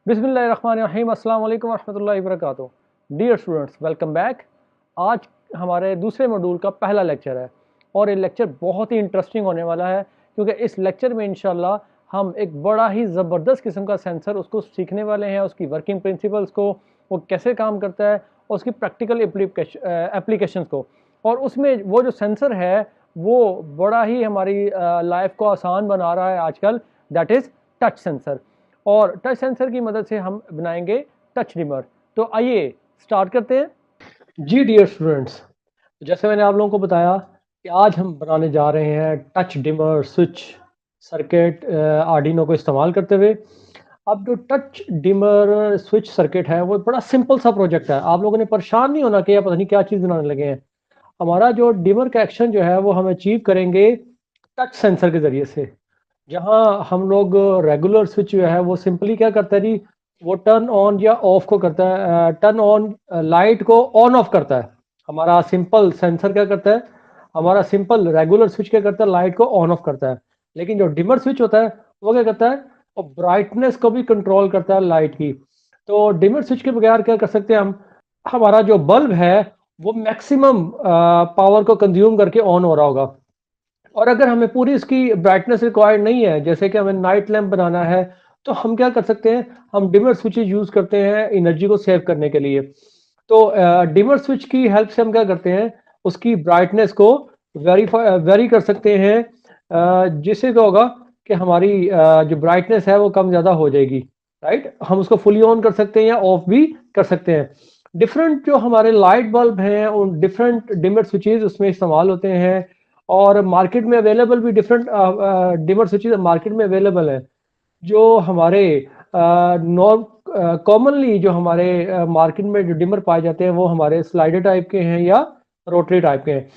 बिस्मिल्लाहिर्रहमानिर्रहीम अस्सलाम वालेकुम रहमतुल्लाहि वबरकातुहू। Dear students, welcome back. आज हमारे दूसरे मॉड्यूल का पहला लेक्चर है और ये लेक्चर बहुत ही इंटरेस्टिंग होने वाला है क्योंकि इस लेक्चर में इंशाल्लाह हम एक बड़ा ही ज़बरदस्त किस्म का सेंसर उसको सीखने वाले हैं, उसकी वर्किंग प्रिंसिपल्स को, वो कैसे काम करता है और उसकी प्रैक्टिकल एप्लीकेशंस को। और उसमें वो जो सेंसर है वो बड़ा ही हमारी लाइफ को आसान बना रहा है आजकल, दैट इज़ टच सेंसर। और टच सेंसर की मदद से हम बनाएंगे टच डिमर। तो आइए स्टार्ट करते हैं। जी डियर स्टूडेंट्स, जैसे मैंने आप लोगों को बताया कि आज हम बनाने जा रहे हैं touch dimmer switch circuit Arduino को इस्तेमाल करते हुए। अब जो टच डिमर स्विच सर्किट है वो बड़ा सिंपल सा प्रोजेक्ट है। आप लोगों ने परेशान नहीं होना कि यार पता नहीं क्या चीज़ बनाने लगे हैं। हमारा जो डिमर का एक्शन जो है वो हम अचीव करेंगे टच सेंसर के ज़रिए से। जहाँ हम लोग रेगुलर स्विच जो है वो सिंपली क्या करता है जी, वो टर्न ऑन या ऑफ को करता है, टर्न ऑन लाइट को ऑन ऑफ करता है। हमारा सिंपल सेंसर क्या करता है, हमारा सिंपल रेगुलर स्विच क्या करता है, लाइट को ऑन ऑफ करता है। लेकिन जो डिमर स्विच होता है वो क्या करता है, वो ब्राइटनेस को भी कंट्रोल करता है लाइट की। तो डिमर स्विच के बगैर क्या कर सकते हैं हम, हमारा जो बल्ब है वो मैक्सिमम पावर को कंज्यूम करके ऑन हो रहा होगा। और अगर हमें पूरी इसकी ब्राइटनेस रिक्वायर्ड नहीं है, जैसे कि हमें नाइट लैम्प बनाना है, तो हम क्या कर सकते हैं, हम डिमर स्विचेज यूज़ करते हैं एनर्जी को सेव करने के लिए। तो डिमर स्विच की हेल्प से हम क्या करते हैं, उसकी ब्राइटनेस को वेरी कर सकते हैं, जिससे क्या होगा कि हमारी जो ब्राइटनेस है वो कम ज़्यादा हो जाएगी। राइट, हम उसको फुली ऑन कर सकते हैं या ऑफ भी कर सकते हैं। डिफरेंट जो हमारे लाइट बल्ब हैं उन डिफरेंट डिमर स्विचेज उसमें इस्तेमाल होते हैं। और मार्केट में अवेलेबल भी डिफरेंट डिमर स्विचेज मार्केट में अवेलेबल है। जो हमारे नॉर्म कॉमनली जो हमारे मार्केट में जो डिमर पाए जाते हैं वो हमारे स्लाइडर टाइप के हैं या रोटरी टाइप के हैं।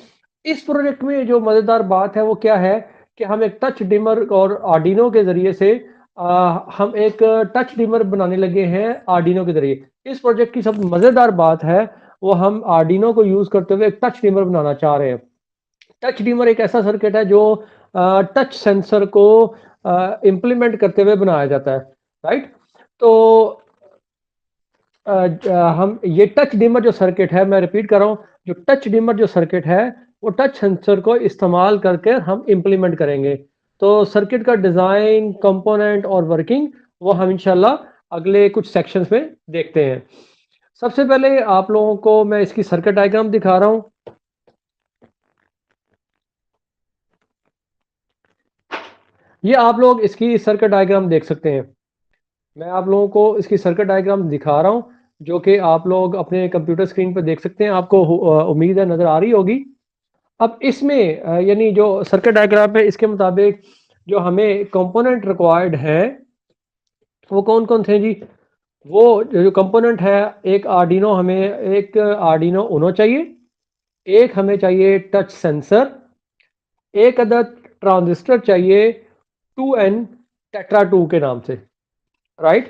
इस प्रोजेक्ट में जो मज़ेदार बात है वो क्या है कि हम एक टच डिमर और आर्डिनो के ज़रिए से हम एक टच डिमर बनाने लगे हैं आर्डिनो के ज़रिए। इस प्रोजेक्ट की सब मज़ेदार बात है वो हम आर्डिनो को यूज़ करते हुए एक टच डिमर बनाना चाह रहे हैं। टच डिमर एक ऐसा सर्किट है जो टच सेंसर को इम्प्लीमेंट करते हुए बनाया जाता है। राइट, तो हम ये टच डिमर जो सर्किट है, मैं रिपीट कर रहा हूँ, जो टच डिमर जो सर्किट है वो टच सेंसर को इस्तेमाल करके हम इम्प्लीमेंट करेंगे। तो सर्किट का डिज़ाइन, कंपोनेंट और वर्किंग वो हम इंशाल्लाह अगले कुछ सेक्शंस में देखते हैं। सबसे पहले आप लोगों को मैं इसकी सर्किट डायग्राम दिखा रहा हूँ। ये आप लोग इसकी सर्किट डायग्राम देख सकते हैं। मैं आप लोगों को इसकी सर्किट डायग्राम दिखा रहा हूँ जो कि आप लोग अपने कंप्यूटर स्क्रीन पर देख सकते हैं। आपको उम्मीद है नज़र आ रही होगी। अब इसमें यानी जो सर्किट डायग्राम है इसके मुताबिक जो हमें कंपोनेंट रिक्वायर्ड है वो कौन कौन से हैं जी। वो जो कंपोनेंट है, एक आर्डिनो उनो चाहिए, एक हमें चाहिए टच सेंसर, एक अदद ट्रांजिस्टर चाहिए 2N टेट्रा 2 के नाम से। राइट,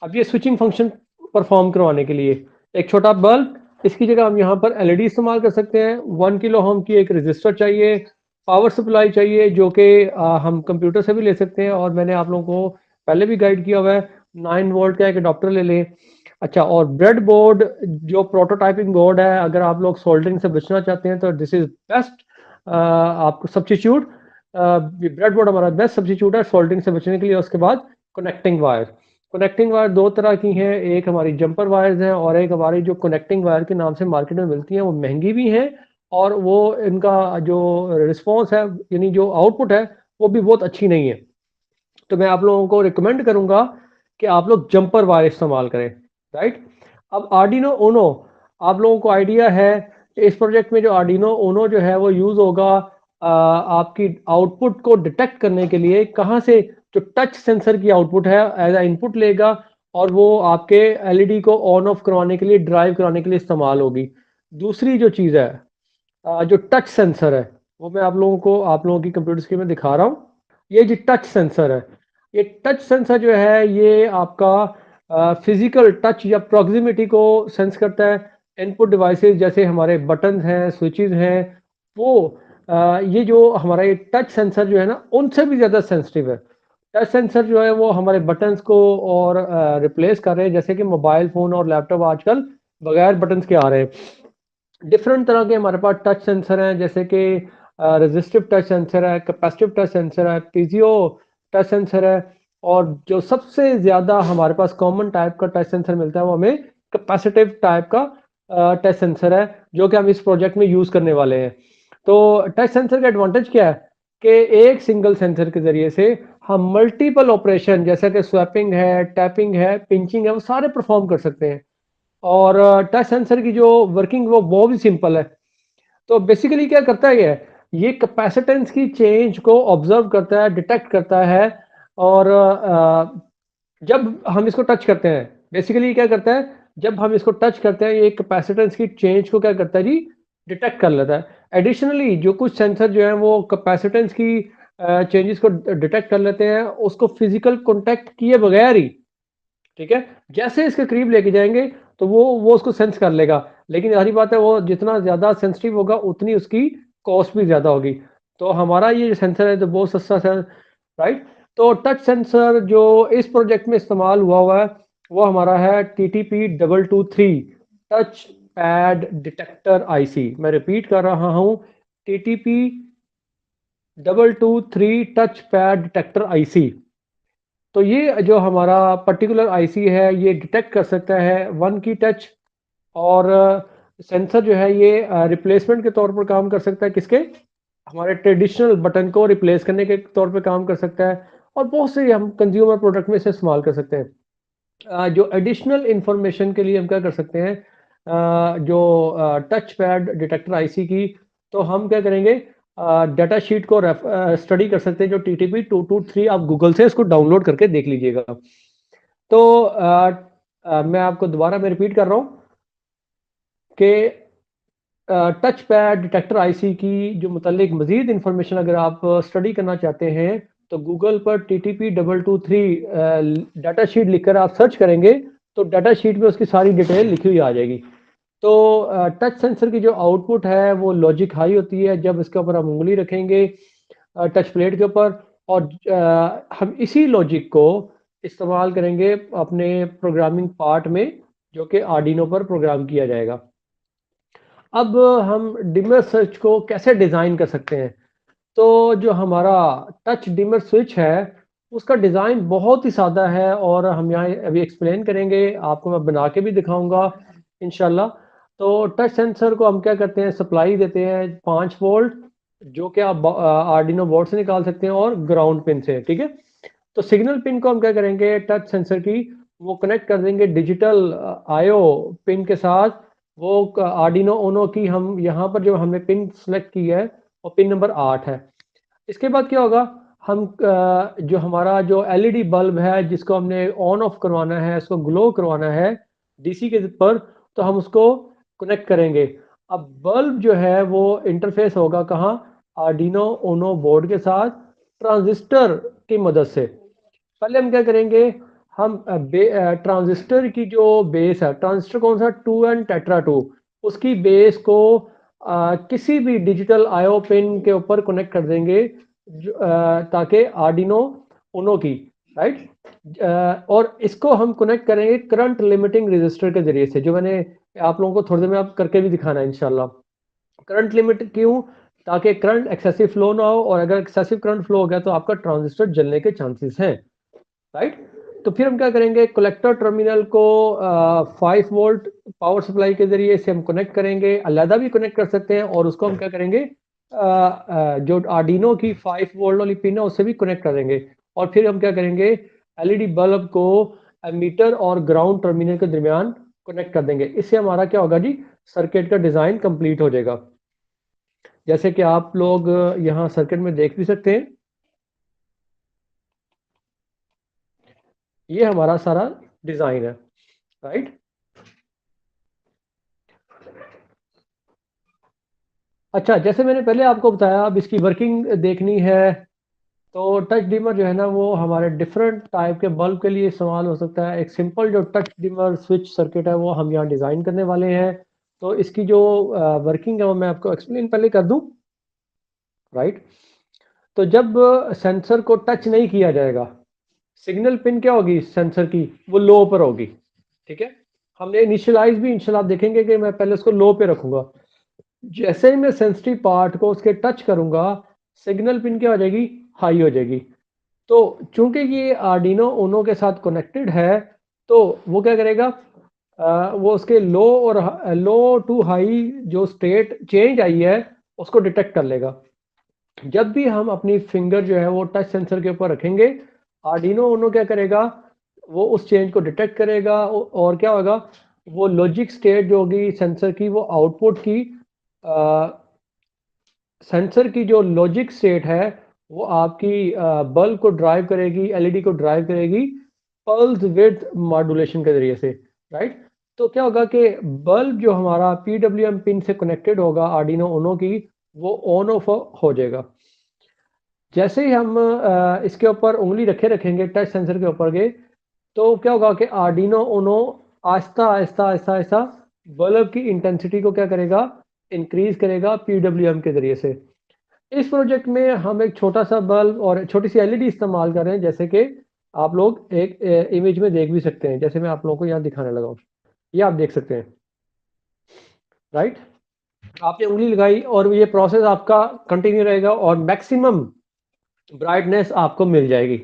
अब ये स्विचिंग फंक्शन परफॉर्म करवाने के लिए एक छोटा बल्ब, इसकी जगह हम यहाँ पर एलईडी इस्तेमाल कर सकते हैं। 1 किलो ओम की एक रजिस्टर चाहिए, पावर सप्लाई चाहिए जो कि हम कंप्यूटर से भी ले सकते हैं और मैंने आप लोगों को पहले भी गाइड किया हुआ है। 9 वोल्ट का एक अडॉप्टर ले लें। अच्छा, और ब्रेड बोर्ड जो प्रोटोटाइपिंग बोर्ड है, अगर आप लोग सोल्डरिंग से बचना चाहते हैं तो दिस इज बेस्ट आपको सब्स्टिट्यूट। ब्रेड बोर्ड हमारा बेस्ट सब्स्टिट्यूट है सोल्डरिंग से बचने के लिए। उसके बाद कनेक्टिंग वायर दो तरह की हैं, एक हमारी जंपर वायर्स हैं और एक हमारी जो कनेक्टिंग वायर के नाम से मार्केट में मिलती हैं, वो महंगी भी हैं और वो इनका जो रिस्पॉन्स है यानी जो आउटपुट है वो भी बहुत अच्छी नहीं है। तो मैं आप लोगों को रिकमेंड करूंगा कि आप लोग जंपर वायर इस्तेमाल करें। राइट, अब आर्डिनो ओनो, आप लोगों को आइडिया है इस प्रोजेक्ट में जो आर्डिनो ओनो जो है वो यूज़ होगा आपकी आउटपुट को डिटेक्ट करने के लिए। कहाँ से, जो टच सेंसर की आउटपुट है एज ए इनपुट लेगा और वो आपके एलईडी को ऑन ऑफ करवाने के लिए, ड्राइव कराने के लिए इस्तेमाल होगी। दूसरी जो चीज़ है जो टच सेंसर है वो मैं आप लोगों की कंप्यूटर स्क्रीन में दिखा रहा हूँ। ये जो टच सेंसर है, ये टच सेंसर जो है ये आपका फिजिकल टच या प्रॉक्सिमिटी को सेंस करता है। इनपुट डिवाइसेस जैसे हमारे बटन हैं, स्विचेस हैं, वो ये जो हमारा ये टच सेंसर जो है ना उनसे भी ज़्यादा सेंसिटिव है। टच सेंसर जो है वो हमारे बटन्स को और रिप्लेस कर रहे हैं, जैसे कि मोबाइल फ़ोन और लैपटॉप आजकल बगैर बटन्स के आ रहे हैं। डिफरेंट तरह के हमारे पास टच सेंसर हैं, जैसे कि रेजिस्टिव टच सेंसर है, कैपेसिटिव टच सेंसर है, पीजीओ टच सेंसर है, और जो सबसे ज़्यादा हमारे पास कॉमन टाइप का टच सेंसर मिलता है वो हमें कैपेसिटिव टाइप का टच सेंसर है, जो कि हम इस प्रोजेक्ट में यूज़ करने वाले हैं। तो टच सेंसर का एडवांटेज क्या है कि एक सिंगल सेंसर के ज़रिए से हम मल्टीपल ऑपरेशन, जैसे कि स्वैपिंग है, टैपिंग है, पिंचिंग है, वो सारे परफॉर्म कर सकते हैं। और टच सेंसर की जो वर्किंग वो भी सिंपल है। तो बेसिकली क्या करता है ये कैपेसिटेंस की चेंज को ऑब्जर्व करता है, डिटेक्ट करता है, और जब हम इसको टच करते हैं, बेसिकली क्या करता है, जब हम इसको टच करते हैं ये कैपेसिटेंस की चेंज को क्या करता है जी, डिटेक्ट कर लेता है। एडिशनली जो कुछ सेंसर जो है वो कैपेसिटेंस की चेंजेस को डिटेक्ट कर लेते हैं, उसको फिजिकल कांटेक्ट किए बगैर ही, ठीक है, जैसे इसके करीब लेके जाएंगे तो वो उसको सेंस कर लेगा। लेकिन यही बात है, वो जितना ज़्यादा सेंसिटिव होगा उतनी उसकी कॉस्ट भी ज़्यादा होगी। तो हमारा ये सेंसर है तो बहुत सस्ता है, राइट। तो टच सेंसर जो इस प्रोजेक्ट में इस्तेमाल हुआ है वो हमारा है TTP223 touch pad detector IC. मैं रिपीट कर रहा हूँ, TTP223 touch pad detector IC. तो ये जो हमारा पर्टिकुलर आईसी है ये डिटेक्ट कर सकता है वन की टच, और सेंसर जो है ये रिप्लेसमेंट के तौर पर काम कर सकता है, किसके, हमारे ट्रेडिशनल बटन को रिप्लेस करने के तौर पे काम कर सकता है, और बहुत से हम कंज्यूमर प्रोडक्ट में इसे इस्तेमाल कर सकते हैं। जो एडिशनल इंफॉर्मेशन के लिए हम क्या कर सकते हैं, जो टच पैड डिटेक्टर आईसी की, तो हम क्या करेंगे, डाटा शीट को स्टडी कर सकते हैं, जो TTP223, आप गूगल से इसको डाउनलोड करके देख लीजिएगा। तो मैं आपको दोबारा मैं रिपीट कर रहा हूँ कि टच पैड डिटेक्टर आईसी की जो मुतल्लिक मज़ीद इंफॉर्मेशन अगर आप स्टडी करना चाहते हैं, तो गूगल पर TTP223 डाटा शीट लिखकर आप सर्च करेंगे तो डाटा शीट में उसकी सारी डिटेल लिखी हुई आ जाएगी। तो टच सेंसर की जो आउटपुट है वो लॉजिक हाई होती है जब इसके ऊपर हम उंगली रखेंगे टच प्लेट के ऊपर, और हम इसी लॉजिक को इस्तेमाल करेंगे अपने प्रोग्रामिंग पार्ट में, जो कि आर्डिनो पर प्रोग्राम किया जाएगा। अब हम डिमर स्विच को कैसे डिज़ाइन कर सकते हैं। तो जो हमारा टच डिमर स्विच है उसका डिज़ाइन बहुत ही सादा है, और हम यहाँ अभी एक्सप्लेन करेंगे, आपको मैं बना के भी दिखाऊंगा इंशाल्लाह। तो टच सेंसर को हम क्या करते हैं, सप्लाई देते हैं 5 वोल्ट, जो कि आप आर्डिनो बोर्ड से निकाल सकते हैं, और ग्राउंड पिन से, ठीक है। तो सिग्नल पिन को हम क्या करेंगे, टच सेंसर की वो कनेक्ट कर देंगे डिजिटल आईओ पिन के साथ। वो आर्डिनो ओनो की हम यहाँ पर जो हमने पिन सेलेक्ट की है वो पिन नंबर 8 है। इसके बाद क्या होगा, हम जो हमारा जो एलईडी बल्ब है जिसको हमने ऑन ऑफ करवाना है, इसको ग्लो करवाना है डीसी के पर, तो हम उसको कनेक्ट करेंगे। अब बल्ब जो है वो इंटरफेस होगा कहाँ, आर्डिनो ओनो बोर्ड के साथ ट्रांजिस्टर की मदद से। पहले हम क्या करेंगे, हम ट्रांजिस्टर की जो बेस है, ट्रांजिस्टर कौन सा, 2n-टेट्रा 2, उसकी बेस को किसी भी डिजिटल आईओ पिन के ऊपर कनेक्ट कर देंगे, ताकि आर्डिनो उनो की, राइट। और इसको हम कनेक्ट करेंगे करंट लिमिटिंग रजिस्टर के जरिए से, जो मैंने आप लोगों को थोड़ी देर में आप करके भी दिखाना है इंशाल्लाह। करंट लिमिट क्यों, ताकि करंट एक्सेसिव फ्लो ना हो, और अगर एक्सेसिव करंट फ्लो हो गया तो आपका ट्रांजिस्टर जलने के चांसेस हैं, राइट। तो फिर हम क्या करेंगे, कलेक्टर टर्मिनल को 5 वोल्ट पावर सप्लाई के जरिए से हम कनेक्ट करेंगे, अलहदा भी कनेक्ट कर सकते हैं, और उसको हम क्या करेंगे, जो आर्डिनो की 5 वोल्ट वाली पिन है उससे भी कनेक्ट करेंगे। और फिर हम क्या करेंगे, एलईडी बल्ब को एमीटर और ग्राउंड टर्मिनल के दरमियान कनेक्ट कर देंगे। इससे हमारा क्या होगा जी, सर्किट का डिज़ाइन कंप्लीट हो जाएगा, जैसे कि आप लोग यहाँ सर्किट में देख भी सकते हैं। ये हमारा सारा डिज़ाइन है, राइट। अच्छा, जैसे मैंने पहले आपको बताया, अब इसकी वर्किंग देखनी है। तो टच डिमर जो है ना वो हमारे डिफरेंट टाइप के बल्ब के लिए इस्तेमाल हो सकता है। एक सिंपल जो टच डिमर स्विच सर्किट है वो हम यहाँ डिज़ाइन करने वाले हैं। तो इसकी जो वर्किंग है वो मैं आपको एक्सप्लेन पहले कर दूं, राइट। तो जब सेंसर को टच नहीं किया जाएगा, सिग्नल पिन क्या होगी सेंसर की, वो लो पर होगी। ठीक है, हमने इनिशियलाइज भी इंशाल्लाह आप देखेंगे कि मैं पहले उसको लो पे रखूंगा। जैसे ही मैं सेंसिटिव पार्ट को उसके टच करूंगा, सिग्नल पिन क्या हो जाएगी, हाई हो जाएगी। तो चूंकि ये आर्डिनो उनो के साथ कनेक्टेड है, तो वो क्या करेगा, वो उसके लो और लो टू हाई जो स्टेट चेंज आई है उसको डिटेक्ट कर लेगा। जब भी हम अपनी फिंगर जो है वो टच सेंसर के ऊपर रखेंगे, आर्डिनो उनो क्या करेगा, वो उस चेंज को डिटेक्ट करेगा और क्या होगा, वो लॉजिक स्टेट जो होगी सेंसर की, वो आउटपुट की सेंसर की जो लॉजिक स्टेट है वो आपकी बल्ब को ड्राइव करेगी, एलईडी को ड्राइव करेगी पल्स विद मॉड्यूलेशन के जरिए से। राइट, तो क्या होगा कि बल्ब जो हमारा पीडब्ल्यूएम पिन से कनेक्टेड होगा आर्डिनो उनो की, वो ऑन ऑफ हो जाएगा। जैसे ही हम इसके ऊपर उंगली रखेंगे टच सेंसर के ऊपर के, तो क्या होगा कि आर्डिनो उनो आहिस्ता आहिस्ता आहिस्ता आहिस्ता बल्ब की इंटेंसिटी को क्या करेगा, इंक्रीज करेगा पीडब्ल्यूएम के जरिए से। इस प्रोजेक्ट में हम एक छोटा सा बल्ब और छोटी सी एलईडी इस्तेमाल कर रहे हैं, जैसे कि आप लोग एक इमेज में देख भी सकते हैं, जैसे मैं आप लोगों को यहाँ दिखाने लगा हूँ। ये आप देख सकते हैं। राइट, आपने उंगली लगाई और ये प्रोसेस आपका कंटिन्यू रहेगा और मैक्सिमम ब्राइटनेस आपको मिल जाएगी,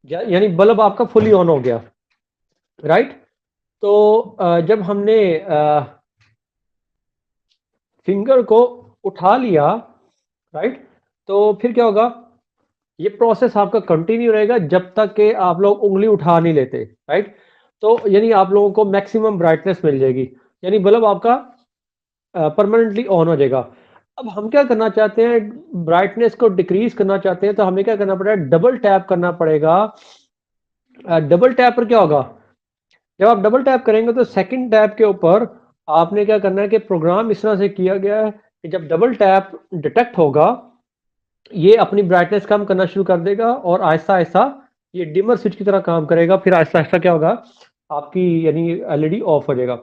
यानी बल्ब आपका फुली ऑन हो गया। राइट, तो जब हमने फिंगर को उठा लिया, राइट, तो फिर क्या होगा, ये प्रोसेस आपका कंटिन्यू रहेगा जब तक कि आप लोग उंगली उठा नहीं लेते। राइट, तो यानी आप लोगों को मैक्सिमम ब्राइटनेस मिल जाएगी, यानी बल्ब आपका परमानेंटली ऑन हो जाएगा। अब हम क्या करना चाहते हैं, ब्राइटनेस को डिक्रीज करना चाहते हैं, तो हमें क्या करना पड़ेगा, डबल टैप करना पड़ेगा। डबल टैप पर क्या होगा, जब आप डबल टैप करेंगे तो सेकंड टैप के ऊपर आपने क्या करना है कि प्रोग्राम इस तरह से किया गया है कि जब डबल टैप डिटेक्ट होगा, ये अपनी ब्राइटनेस कम करना शुरू कर देगा और आहिस्ता आहिस्ता ये डिमर स्विच की तरह काम करेगा। फिर आहिस्ता आहिस्ता क्या होगा, आपकी यानी एलईडी ऑफ हो जाएगा।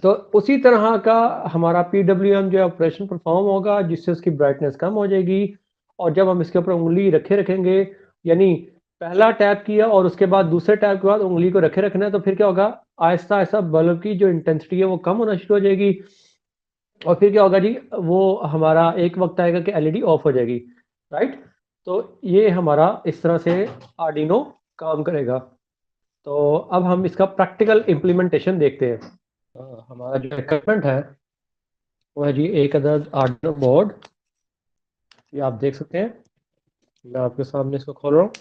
तो उसी तरह का हमारा पीडब्ल्यूएम जो ऑपरेशन परफॉर्म होगा, जिससे उसकी ब्राइटनेस कम हो जाएगी। और जब हम इसके ऊपर उंगली रखेंगे, यानी पहला टैप किया और उसके बाद दूसरे टैप के बाद उंगली को रखना है, तो फिर क्या होगा, आहिस्ता आहिस्ता बल्ब की जो इंटेंसिटी है वो कम होना शुरू हो जाएगी। और फिर क्या होगा जी, वो हमारा एक वक्त आएगा कि एलईडी ऑफ हो जाएगी। राइट, तो ये हमारा इस तरह से आर्डिनो काम करेगा। तो अब हम इसका प्रैक्टिकल इम्प्लीमेंटेशन देखते हैं। हमारा जो इक्विपमेंट है वो है जी एक अदद आर्डिनो बोर्ड। ये आप देख सकते हैं, मैं आपके सामने इसको खोल रहा हूँ।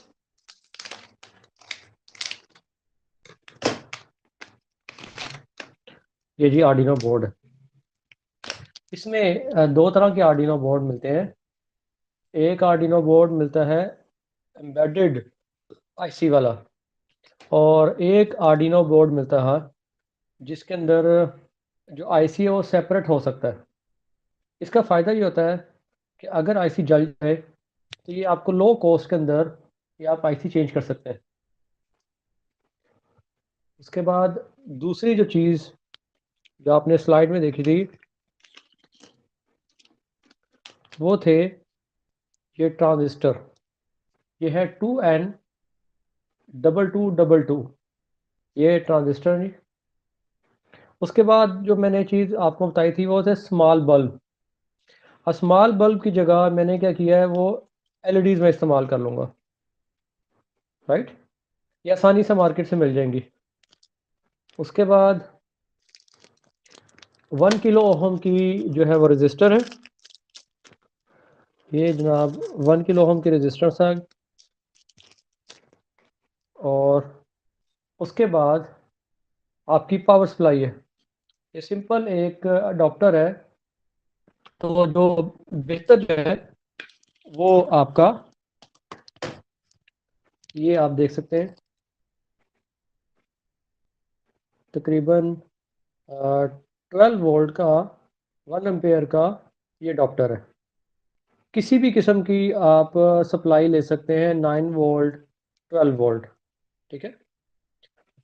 ये जी आर्डिनो बोर्ड है। इसमें दो तरह के आर्डिनो बोर्ड मिलते हैं। एक आर्डिनो बोर्ड मिलता है एम्बेडेड आईसी वाला, और एक आर्डिनो बोर्ड मिलता है जिसके अंदर जो आईसी है वो सेपरेट हो सकता है। इसका फ़ायदा ये होता है कि अगर आईसी जल जाए तो ये आपको लो कॉस्ट के अंदर ये आप आईसी चेंज कर सकते हैं। उसके बाद दूसरी जो चीज़ जो आपने स्लाइड में देखी थी वो थे ये ट्रांजिस्टर। ये है 2N 2222, ये ट्रांजिस्टर नहीं। उसके बाद जो मैंने चीज़ आपको बताई थी वो थे स्मॉल बल्ब। स्मॉल बल्ब की जगह मैंने क्या किया है, वो एलईडीज़ में इस्तेमाल कर लूँगा। राइट, ये आसानी से मार्केट से मिल जाएंगी। उसके बाद 1 किलो ओहम की जो है वो रजिस्टर है। ये जनाब 1 किलो ओहम की रजिस्टर है। और उसके बाद आपकी पावर सप्लाई है। ये सिंपल एक अडॉप्टर है। तो जो बेहतर जो है वो आपका, ये आप देख सकते हैं, तकरीबन 12 वोल्ट का 1 एम्पेयर का ये अडॉप्टर है। किसी भी किस्म की आप सप्लाई ले सकते हैं, 9 वोल्ट 12 वोल्ट। ठीक है,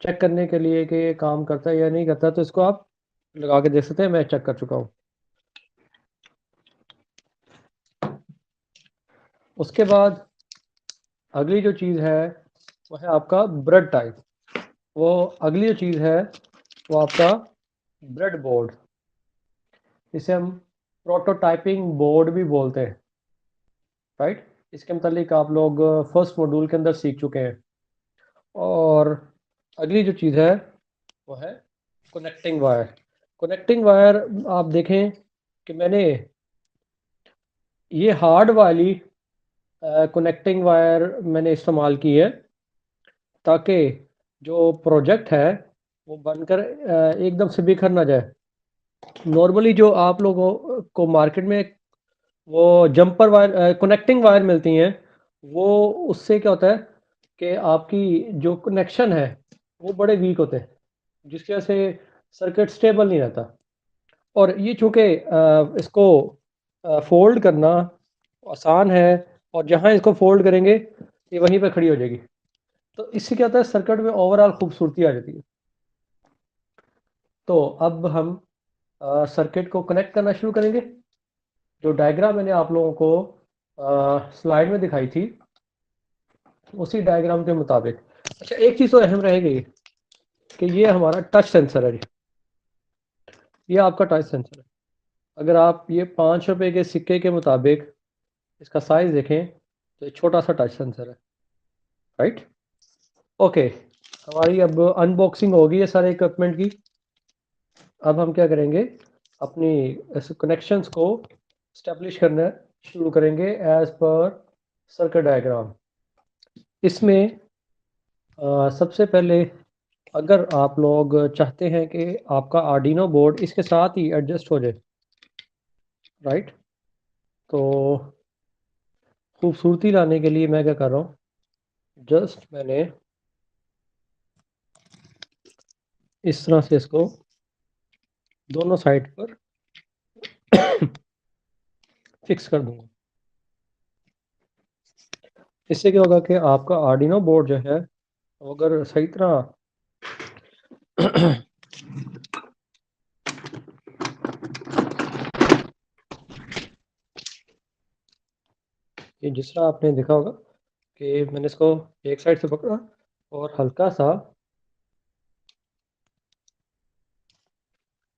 चेक करने के लिए कि ये काम करता है या नहीं करता, तो इसको आप लगा के देख सकते हैं। मैं चेक कर चुका हूँ। उसके बाद अगली जो चीज़ है वो है आपका ब्रेड टाइप। वो अगली जो चीज़ है वो आपका ब्रेड बोर्ड, इसे हम प्रोटोटाइपिंग बोर्ड भी बोलते हैं, राइट। इसके मतलब आप लोग फर्स्ट मॉड्यूल के अंदर सीख चुके हैं। और अगली जो चीज़ है वो है कनेक्टिंग वायर। कनेक्टिंग वायर आप देखें कि मैंने ये हार्ड वाली कनेक्टिंग वायर मैंने इस्तेमाल की है, ताकि जो प्रोजेक्ट है वो बनकर एकदम से बिखर ना जाए। नॉर्मली जो आप लोगों को मार्केट में वो जंपर वायर, कनेक्टिंग वायर मिलती हैं, वो उससे क्या होता है कि आपकी जो कनेक्शन है वो बड़े वीक होते हैं, जिसकी वजह से सर्किट स्टेबल नहीं रहता। और ये चूँकि इसको फोल्ड करना आसान है, और जहाँ इसको फोल्ड करेंगे ये वहीं पे खड़ी हो जाएगी, तो इससे क्या होता है सर्किट में ओवरऑल खूबसूरती आ जाती है। तो अब हम सर्किट को कनेक्ट करना शुरू करेंगे। जो डायग्राम मैंने आप लोगों को स्लाइड में दिखाई थी, उसी डायग्राम के मुताबिक। अच्छा, एक चीज़ तो अहम रहेगी कि ये हमारा टच सेंसर है। ये आपका टच सेंसर है। अगर आप ये 5 रुपए के सिक्के के मुताबिक इसका साइज़ देखें तो ये छोटा सा टच सेंसर है, राइट। ओके, हमारी अब अनबॉक्सिंग होगी ये सारे इक्विपमेंट की। अब हम क्या करेंगे, अपनी कनेक्शंस को स्टेब्लिश करना शुरू करेंगे एज पर सर्किट डायग्राम। इसमें सबसे पहले अगर आप लोग चाहते हैं कि आपका आर्डिनो बोर्ड इसके साथ ही एडजस्ट हो जाए, राइट, तो खूबसूरती लाने के लिए मैं क्या कर रहा हूँ, जस्ट मैंने इस तरह से इसको दोनों साइड पर फिक्स कर दूंगा। इससे क्या होगा कि आपका आर्डिनो बोर्ड जो है वो अगर सही तरह ये जिस तरह आपने देखा होगा कि मैंने इसको एक साइड से पकड़ा और हल्का सा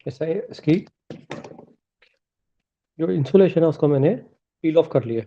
ऐसा इसकी जो इंसुलेशन है उसको मैंने पील ऑफ कर लिया।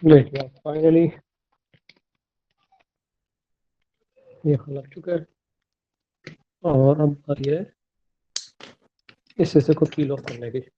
देखिए फाइनली ये लग चुका है, और अब बारी है इस हिस्से को पील ऑफ करने की।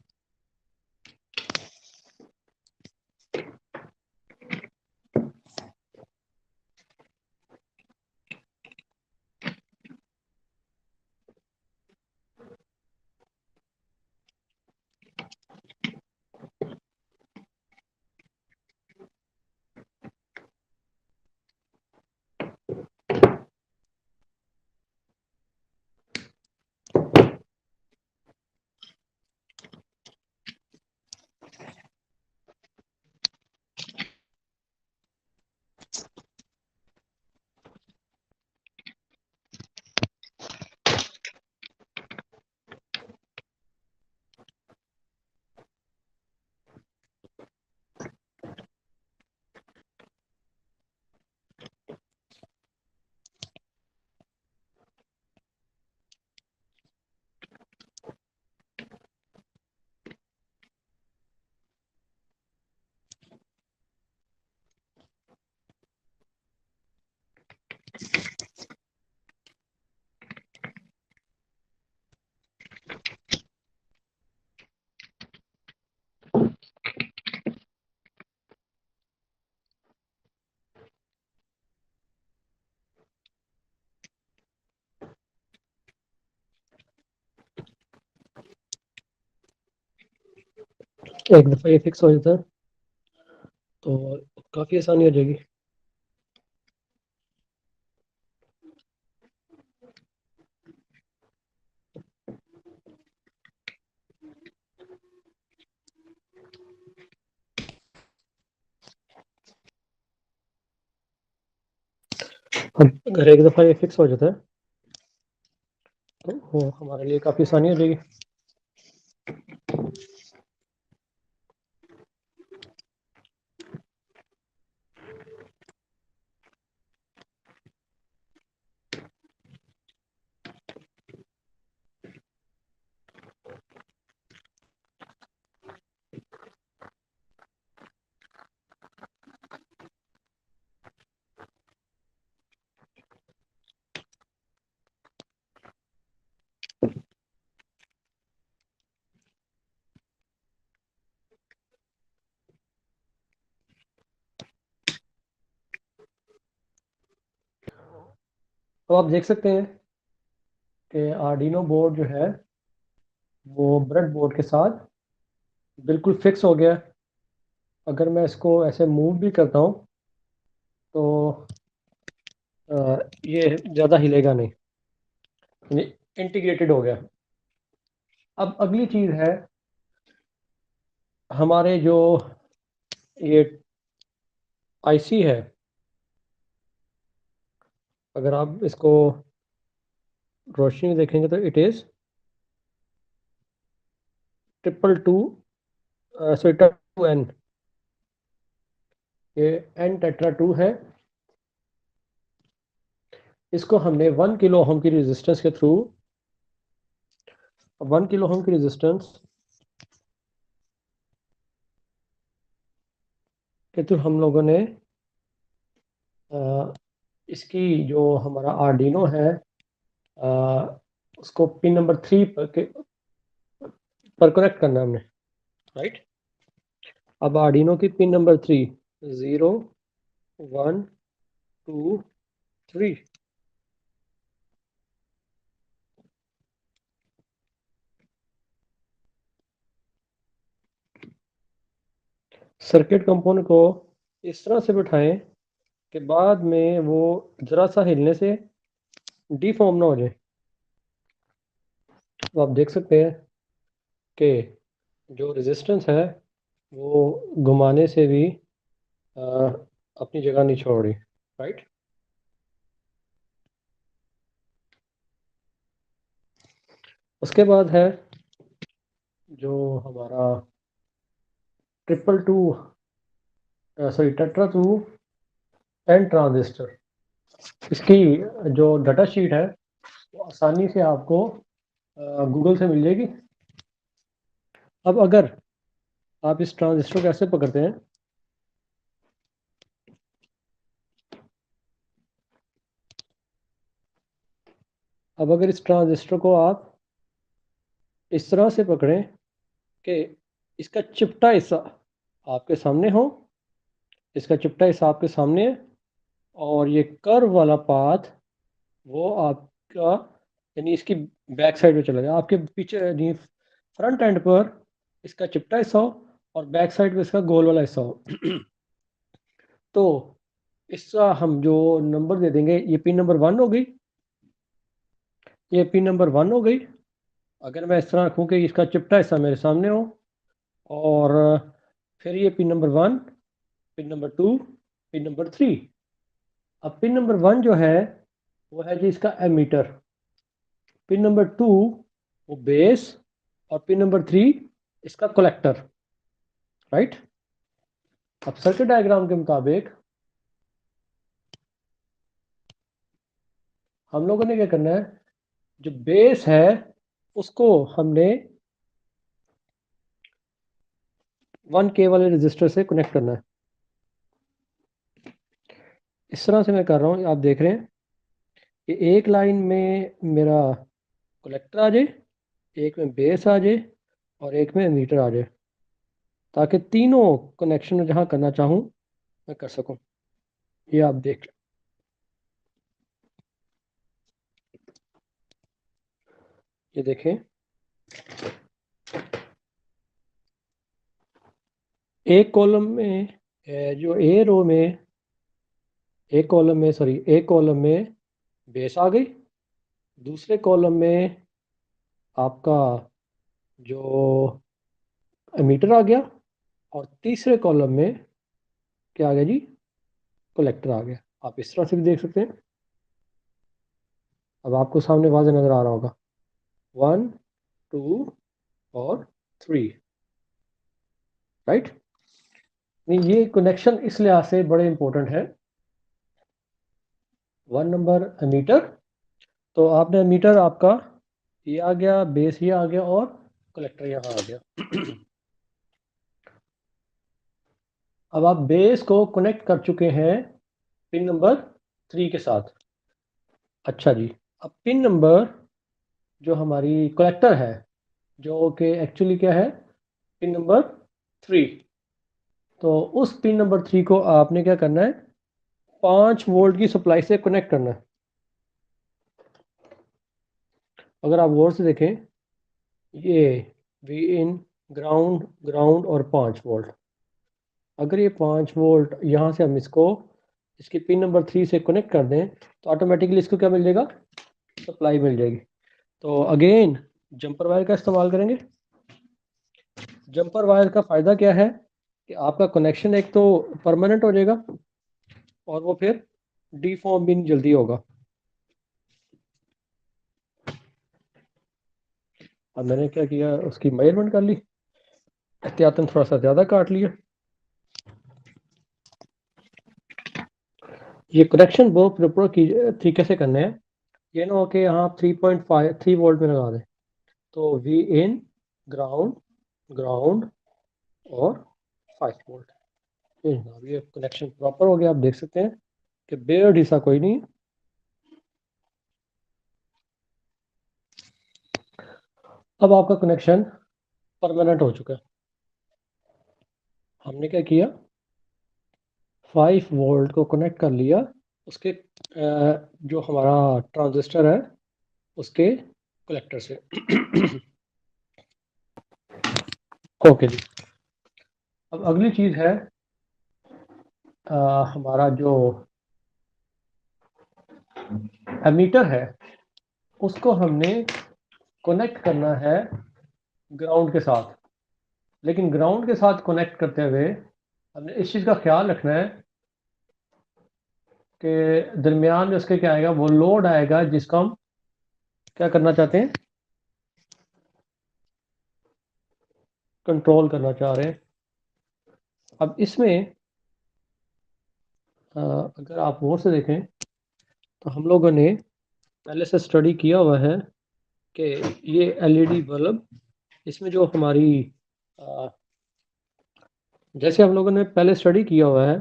एक दफ़ा ये फिक्स हो जाता है तो काफ़ी आसानी हो जाएगी। अब अगर एक दफ़ा ये फिक्स हो जाता है तो वो हमारे लिए काफ़ी आसानी हो जाएगी। तो आप देख सकते हैं कि आर्डिनो बोर्ड जो है वो ब्रेड बोर्ड के साथ बिल्कुल फिक्स हो गया है। अगर मैं इसको ऐसे मूव भी करता हूँ तो ये ज़्यादा हिलेगा नहीं, यानी इंटीग्रेटेड हो गया। अब अगली चीज़ है हमारे जो ये आईसी है, अगर आप इसको रोशनी में देखेंगे तो इट इज़ 222 सॉरी 2N, ये एन टेट्रा 2 है। इसको हमने 1 किलो ओम की रेजिस्टेंस के थ्रू 1 किलो ओम की रेजिस्टेंस के थ्रू हम लोगों ने अ, इसकी जो हमारा आर्डिनो है अ, उसको पिन नंबर 3 पर कनेक्ट करना है हमने, राइट। अब आर्डिनो की पिन नंबर 3, 0 1 2 3। सर्किट कंपोनेंट को इस तरह से बिठाएं कि बाद में वो ज़रा सा हिलने से डीफॉर्म ना हो जाए। तो आप देख सकते हैं कि जो रेजिस्टेंस है वो घुमाने से भी अ, अपनी जगह नहीं छोड़ रही, राइट। उसके बाद है जो हमारा triple two sorry tetra two N transistor, इसकी जो डाटा शीट है वो आसानी से आपको गूगल से मिल जाएगी। अब अगर आप इस ट्रांजिस्टर को ऐसे पकड़ते हैं, अब अगर इस ट्रांजिस्टर को आप इस तरह से पकड़ें कि इसका चिपटा हिस्सा आपके सामने हो, इसका चिपटा हिस्सा आपके सामने है, और ये कर्व वाला पाथ वो आपका यानी इसकी बैक साइड में चला जाए, आपके पीछे यानी फ्रंट एंड पर इसका चिपटा हिस्सा हो और बैक साइड पे इसका गोल वाला हिस्सा हो। तो इसका हम जो नंबर दे देंगे, ये पिन नंबर 1 हो गई, ये पिन नंबर 1 हो गई। अगर मैं इस तरह रखूँ कि इसका चिपटा हिस्सा मेरे सामने हो, और फिर ये pin number 1, pin number 2, pin number 3। अब पिन नंबर 1 जो है वो है जी इसका एमीटर, पिन नंबर 2 वो बेस, और पिन नंबर 3 इसका कलेक्टर, राइट। अब सर्किट डायग्राम के मुताबिक हम लोगों ने क्या करना है, जो बेस है उसको हमने 1K वाले रजिस्टर से कनेक्ट करना है। इस तरह से मैं कर रहा हूँ, आप देख रहे हैं कि एक लाइन में मेरा कलेक्टर आ जाए, एक में बेस आ जाए, और एक में मीटर आ जाए, ताकि तीनों कनेक्शन जहाँ करना चाहूँ मैं कर सकूँ। ये आप देख, ये देखें, एक कॉलम में जो ए रो में एक कॉलम में बेस आ गई, दूसरे कॉलम में आपका जो एमीटर आ गया, और तीसरे कॉलम में क्या आ गया जी, कलेक्टर आ गया। आप इस तरह से भी देख सकते हैं। अब आपको सामने वाज़े नज़र आ रहा होगा, 1 2 और 3, राइट। ये कनेक्शन इस लिहाज से बड़े इंपॉर्टेंट है। 1 नंबर एमीटर, तो आपने मीटर आपका ये आ गया, बेस ये आ गया, और कलेक्टर यहाँ आ गया। अब आप बेस को कनेक्ट कर चुके हैं पिन नंबर 3 के साथ। अच्छा जी, अब पिन नंबर जो हमारी कलेक्टर है, जो कि एक्चुअली क्या है, पिन नंबर 3, तो उस पिन नंबर 3 को आपने क्या करना है, 5 वोल्ट की सप्लाई से कनेक्ट करना है। अगर आप गौर से देखें, ये वी इन, ग्राउंड, ग्राउंड और 5 वोल्ट। अगर ये 5 वोल्ट यहाँ से हम इसको इसकी पिन नंबर 3 से कनेक्ट कर दें, तो ऑटोमेटिकली इसको क्या मिल जाएगा, सप्लाई मिल जाएगी। तो अगेन जंपर वायर का इस्तेमाल करेंगे। जंपर वायर का फ़ायदा क्या है कि आपका कनेक्शन एक तो परमानेंट हो जाएगा, और वो फिर डीफॉर्म भी जल्दी होगा। अब मैंने क्या किया, उसकी मेजरमेंट कर ली, एहतियातन थोड़ा सा ज़्यादा काट लिया। ये कनेक्शन बहुत प्रॉपर तरीके से करने हैं। ये ना हो कि यहाँ आप 3.53 वोल्ट में लगा दें। तो वी इन, ग्राउंड, ग्राउंड और 5 वोल्ट, ये जनाब ये कनेक्शन प्रॉपर हो गया। आप देख सकते हैं कि बेयर्ड हिस्सा कोई नहीं है। अब आपका कनेक्शन परमानेंट हो चुका है। हमने क्या किया, 5 वोल्ट को कनेक्ट कर लिया उसके जो हमारा ट्रांजिस्टर है उसके कलेक्टर से। ओके जी। अब अगली चीज़ है हमारा जो एमीटर है, उसको हमने कनेक्ट करना है ग्राउंड के साथ। लेकिन ग्राउंड के साथ कनेक्ट करते हुए हमने इस चीज़ का ख्याल रखना है कि दरमियान में उसके क्या आएगा, वो लोड आएगा जिसका हम क्या करना चाहते हैं, कंट्रोल करना चाह रहे हैं। अब इसमें अगर आप गौर से देखें, तो हम लोगों ने पहले से स्टडी किया हुआ है कि ये एलईडी बल्ब, इसमें जो हमारी अ, जैसे हम लोगों ने पहले स्टडी किया हुआ है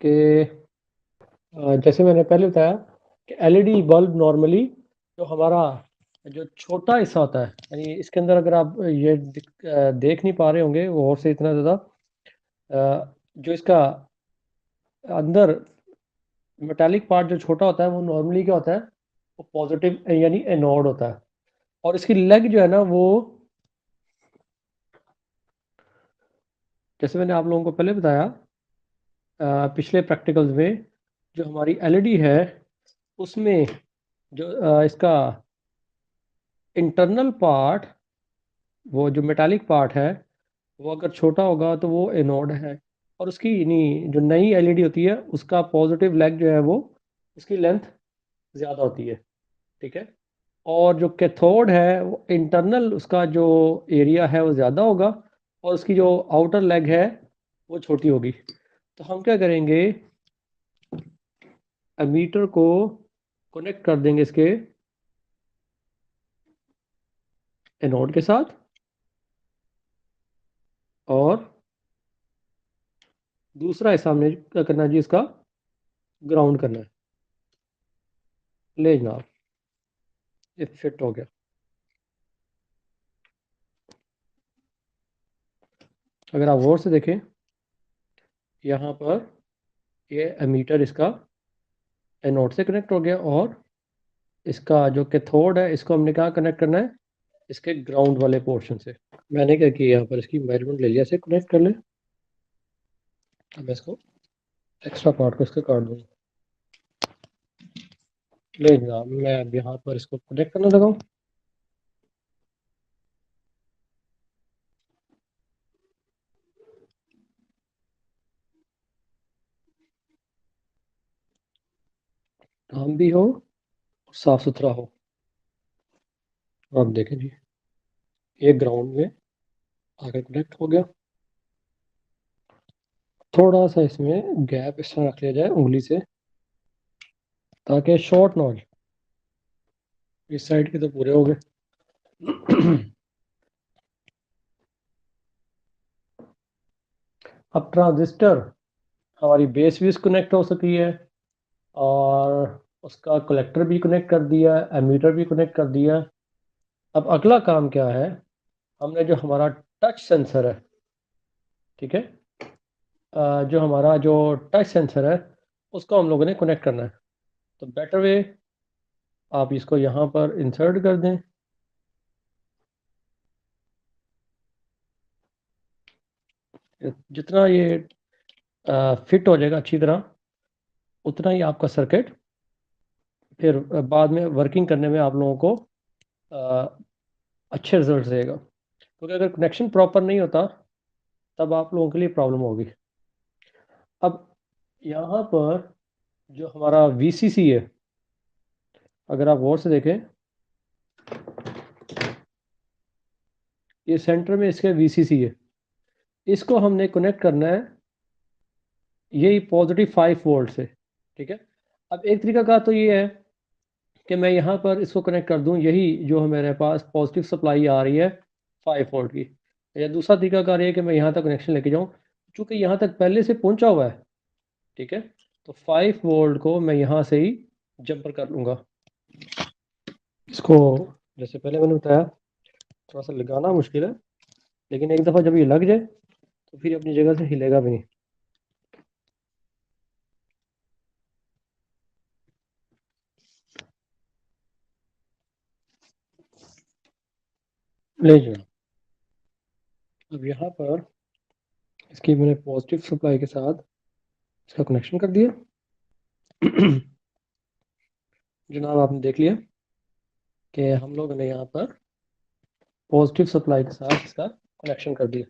कि जैसे मैंने पहले बताया कि एलईडी बल्ब नॉर्मली जो हमारा जो छोटा हिस्सा होता है, यानी इसके अंदर अगर आप ये देख नहीं पा रहे होंगे वो और से इतना ज़्यादा, जो इसका अंदर मेटालिक पार्ट जो छोटा होता है वो नॉर्मली क्या होता है, वो पॉजिटिव यानी एनोड होता है। और इसकी लेग जो है ना, वो जैसे मैंने आप लोगों को पहले बताया पिछले प्रैक्टिकल्स में, जो हमारी एलईडी है उसमें जो इसका इंटरनल पार्ट, वो जो मेटालिक पार्ट है, वो अगर छोटा होगा तो वो एनोड है। और उसकी यानी जो नई एलईडी होती है उसका पॉजिटिव लेग जो है वो, उसकी लेंथ ज़्यादा होती है, ठीक है। और जो कैथोड है वो इंटरनल उसका जो एरिया है वो ज़्यादा होगा, और उसकी जो आउटर लेग है वो छोटी होगी। तो हम क्या करेंगे, एमीटर को कनेक्ट कर देंगे इसके एनोड के साथ, और दूसरा हिस्सा हमने क्या करना है जी, इसका ग्राउंड करना है। ले जनाब, ये फिट हो गया। अगर आप गौर से देखें, यहाँ पर ये एमीटर इसका एनोड से कनेक्ट हो गया, और इसका जो कैथोड है इसको हमने कहाँ कनेक्ट करना है, इसके ग्राउंड वाले पोर्शन से। मैंने क्या किया, यहाँ पर इसकी मेजरमेंट ले लिया, इसे कनेक्ट कर ले। अब मैं इसको एक्स्ट्रा पार्ट को इसके काट दूंगा। ले जनाब, मैं अब यहाँ पर इसको कनेक्ट करने लगा हूँ। काम भी हो और साफ सुथरा हो। अब देखें जी, ये ग्राउंड में आगे कनेक्ट हो गया। थोड़ा सा इसमें गैप इस तरह रख लिया जाए उंगली से, ताकि शॉर्ट ना हो जाए। इस साइड के तो पूरे हो गए। अब ट्रांजिस्टर, हमारी बेस भी कनेक्ट हो सकी है, और उसका कलेक्टर भी कनेक्ट कर दिया, एमीटर भी कनेक्ट कर दिया। अब अगला काम क्या है, हमने जो हमारा टच सेंसर है, ठीक है, जो हमारा जो टच सेंसर है उसको हम लोगों ने कनेक्ट करना है। तो बेटर वे, आप इसको यहाँ पर इंसर्ट कर दें। जितना ये फिट हो जाएगा अच्छी तरह, उतना ही आपका सर्किट फिर बाद में वर्किंग करने में आप लोगों को अ, अच्छे रिजल्ट देगा। क्योंकि अगर कनेक्शन प्रॉपर नहीं होता तब आप लोगों के लिए प्रॉब्लम होगी। अब यहाँ पर जो हमारा VCC है, अगर आप गौर से देखें, ये सेंटर में इसके VCC है। इसको हमने कनेक्ट करना है यही +5 वोल्ट से, ठीक है। अब एक तरीका का तो ये है कि मैं यहाँ पर इसको कनेक्ट कर दूँ, यही जो है मेरे पास पॉजिटिव सप्लाई आ रही है 5 वोल्ट की। या दूसरा तरीका कार ये है कि मैं यहाँ तक कनेक्शन लेके जाऊँ, चूँकि यहाँ तक पहले से पहुँचा हुआ है, ठीक है। तो 5 वोल्ट को मैं यहाँ से ही जंपर कर लूँगा। इसको जैसे पहले मैंने बताया, थोड़ा सा लगाना मुश्किल है, लेकिन एक दफ़ा जब ये लग जाए तो फिर अपनी जगह से हिलेगा भी नहीं। ले जाओ। अब यहाँ पर इसकी मैंने पॉजिटिव सप्लाई के साथ इसका कनेक्शन कर दिया। जनाब, आपने देख लिया कि हम लोगों ने यहाँ पर पॉजिटिव सप्लाई के साथ इसका कनेक्शन कर दिया,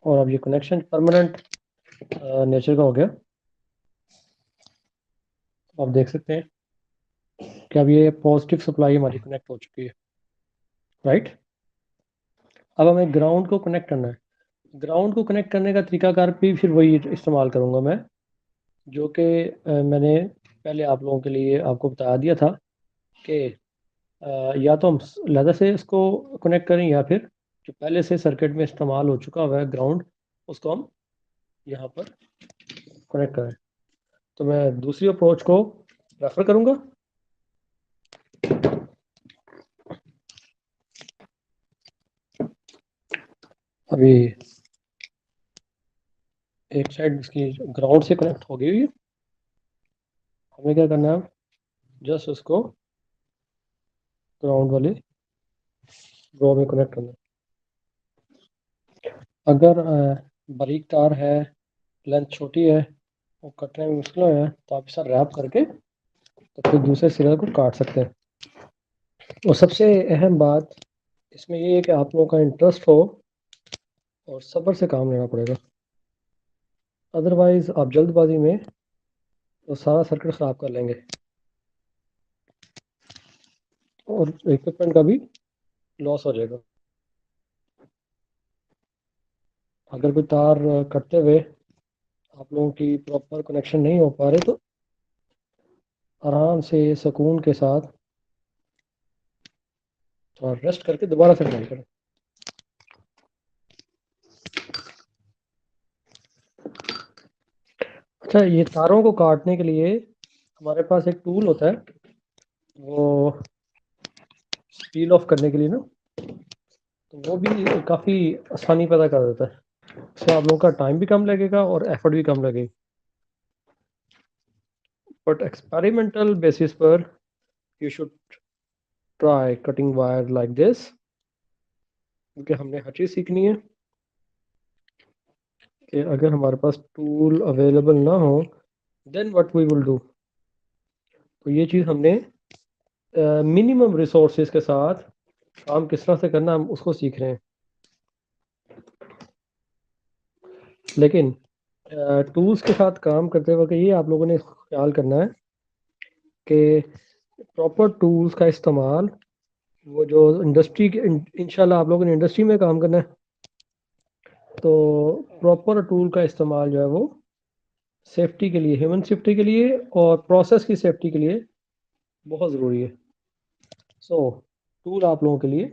और अब ये कनेक्शन परमानेंट नेचर का हो गया। आप देख सकते हैं कि अब ये पॉजिटिव सप्लाई हमारी कनेक्ट हो चुकी है, राइट। अब हमें ग्राउंड को कनेक्ट करना है। ग्राउंड को कनेक्ट करने का तरीकाकार भी फिर वही इस्तेमाल करूँगा मैं, जो कि मैंने पहले आप लोगों के लिए आपको बता दिया था कि या तो हम लेदर से इसको कनेक्ट करें, या फिर जो पहले से सर्किट में इस्तेमाल हो चुका हुआ है ग्राउंड, उसको हम यहाँ पर कनेक्ट करें। तो मैं दूसरी अप्रोच को रेफर करूँगा। अभी एक साइड इसकी ग्राउंड से कनेक्ट हो गई हुई है। हमें क्या करना है, जस्ट उसको ग्राउंड वाले रो में कनेक्ट करना है। अगर बारीक तार है, लेंथ छोटी है और कटने में मुश्किल है, तो आप इसे रैप करके तो फिर दूसरे सिरे को काट सकते हैं। और सबसे अहम बात इसमें ये है कि आप लोगों का इंटरेस्ट हो और सब्र से काम लेना पड़ेगा। अदरवाइज आप जल्दबाजी में तो सारा सर्किट ख़राब कर लेंगे और इक्विपमेंट का भी लॉस हो जाएगा। अगर कोई तार कटते हुए आप लोगों की प्रॉपर कनेक्शन नहीं हो पा रहे, तो आराम से सुकून के साथ थोड़ा रेस्ट करके दोबारा से ट्राई करें। अच्छा, ये तारों को काटने के लिए हमारे पास एक टूल होता है, वो पील ऑफ करने के लिए ना, तो वो भी काफ़ी आसानी पैदा कर देता है। इससे आप लोगों का टाइम भी कम लगेगा और एफर्ट भी कम लगेगी। बट एक्सपेरिमेंटल बेसिस पर you should try cutting wire like this, क्योंकि हमने हर चीज़ सीखनी है। कि अगर हमारे पास टूल अवेलेबल ना हो then what we will do. तो ये चीज़ हमने मिनिमम रिसोर्सेज के साथ काम किस तरह से करना हम उसको सीख रहे हैं। लेकिन टूल्स के साथ काम करते वक्त ये आप लोगों ने ख्याल करना है कि प्रॉपर टूल्स का इस्तेमाल, वो जो इंडस्ट्री के इंशाल्लाह आप लोगों ने इंडस्ट्री में काम करना है, तो प्रॉपर टूल का इस्तेमाल जो है वो सेफ्टी के लिए, ह्यूमन सेफ्टी के लिए और प्रोसेस की सेफ्टी के लिए बहुत ज़रूरी है। सो टूल आप लोगों के लिए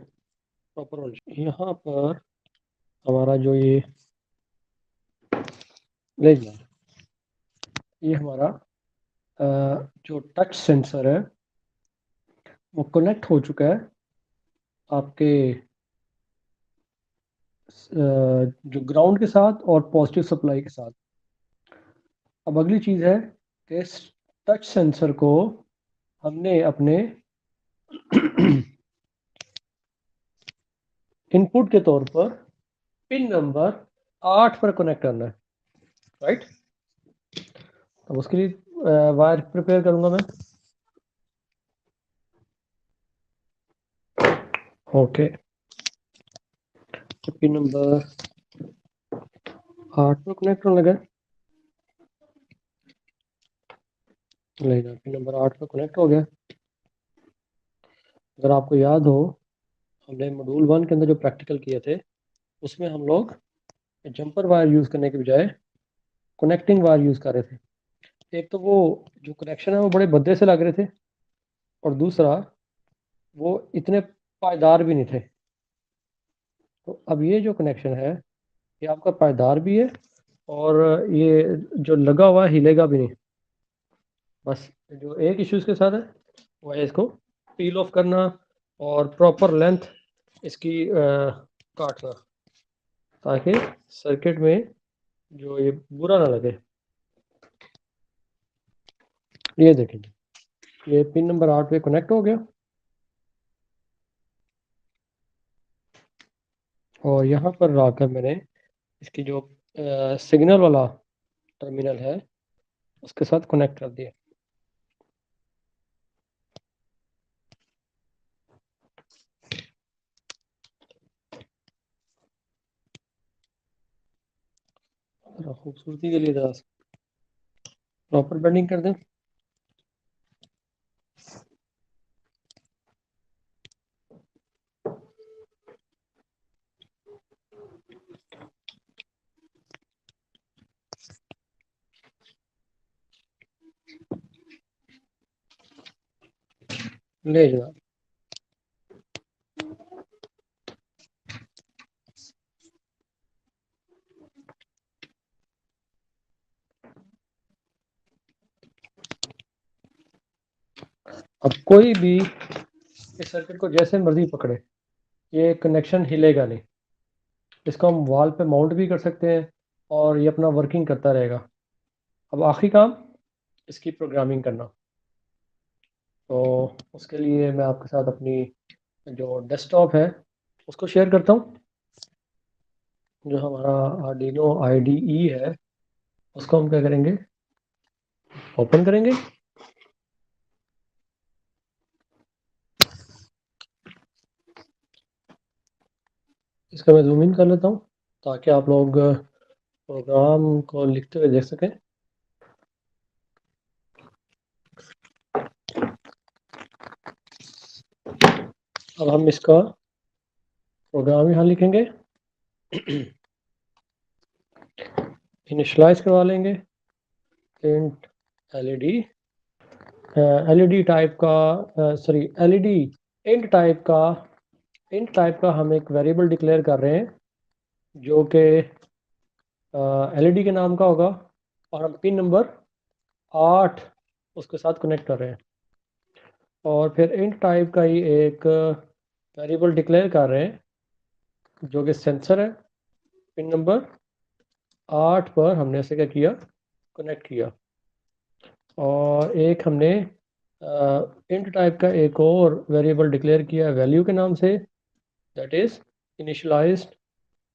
प्रॉपर होना चाहिए। यहाँ पर हमारा जो ये हमारा जो टच सेंसर है वो कनेक्ट हो चुका है आपके जो ग्राउंड के साथ और पॉजिटिव सप्लाई के साथ। अब अगली चीज़ है कि इस टच सेंसर को हमने अपने इनपुट के तौर पर पिन नंबर 8 पर कनेक्ट करना है, राइट। अब उसके लिए वायर प्रिपेयर करूंगा मैं। ओके, तो पिन नंबर 8 पर कनेक्ट होने लगा। पिन नंबर 8 पर कनेक्ट हो गया। अगर आपको याद हो, हमने मॉड्यूल 1 के अंदर जो प्रैक्टिकल किए थे उसमें हम लोग जंपर वायर यूज़ करने के बजाय कनेक्टिंग वायर यूज़ कर रहे थे। एक तो वो जो कनेक्शन है वो बड़े भद्दे से लग रहे थे, और दूसरा वो इतने पायदार भी नहीं थे। तो अब ये जो कनेक्शन है ये आपका पायदार भी है और ये जो लगा हुआ है हिलेगा भी नहीं। बस जो एक इश्यूज़ के साथ है वो है इसको पील ऑफ करना और प्रॉपर लेंथ इसकी काटना, ताकि सर्किट में जो ये बुरा ना लगे। ये देखें, ये पिन नंबर 8 पे कनेक्ट हो गया और यहाँ पर लाकर मैंने इसकी जो सिग्नल वाला टर्मिनल है उसके साथ कनेक्ट कर दिया। खूबसूरती के लिए जरा प्रॉपर बेंडिंग कर दें। ले जनाब, अब कोई भी इस सर्किट को जैसे मर्जी पकड़े, ये कनेक्शन हिलेगा नहीं। इसको हम वॉल पे माउंट भी कर सकते हैं और ये अपना वर्किंग करता रहेगा। अब आखिरी काम इसकी प्रोग्रामिंग करना। तो उसके लिए मैं आपके साथ अपनी जो डेस्कटॉप है उसको शेयर करता हूँ। जो हमारा आर्डिनो IDE है उसको हम क्या करेंगे, ओपन करेंगे। इसका मैं जूम इन कर लेता हूँ ताकि आप लोग प्रोग्राम को लिखते हुए देख सकें। अब हम इसका प्रोग्राम यहाँ लिखेंगे, इनिशलाइज करवा लेंगे इंट LED। LED टाइप का, सॉरी LED इंट टाइप का हम एक वेरिएबल डिक्लेयर कर रहे हैं जो कि LED के नाम का होगा, और हम पिन नंबर 8 उसके साथ कनेक्ट कर रहे हैं। और फिर इंट टाइप का ही एक वेरिएबल डिक्लेयर कर रहे हैं जो कि सेंसर है। पिन नंबर 8 पर हमने ऐसे क्या किया, कनेक्ट किया। और एक हमने इंट टाइप का एक और वेरिएबल डिक्लेयर किया वैल्यू के नाम से, that is initialized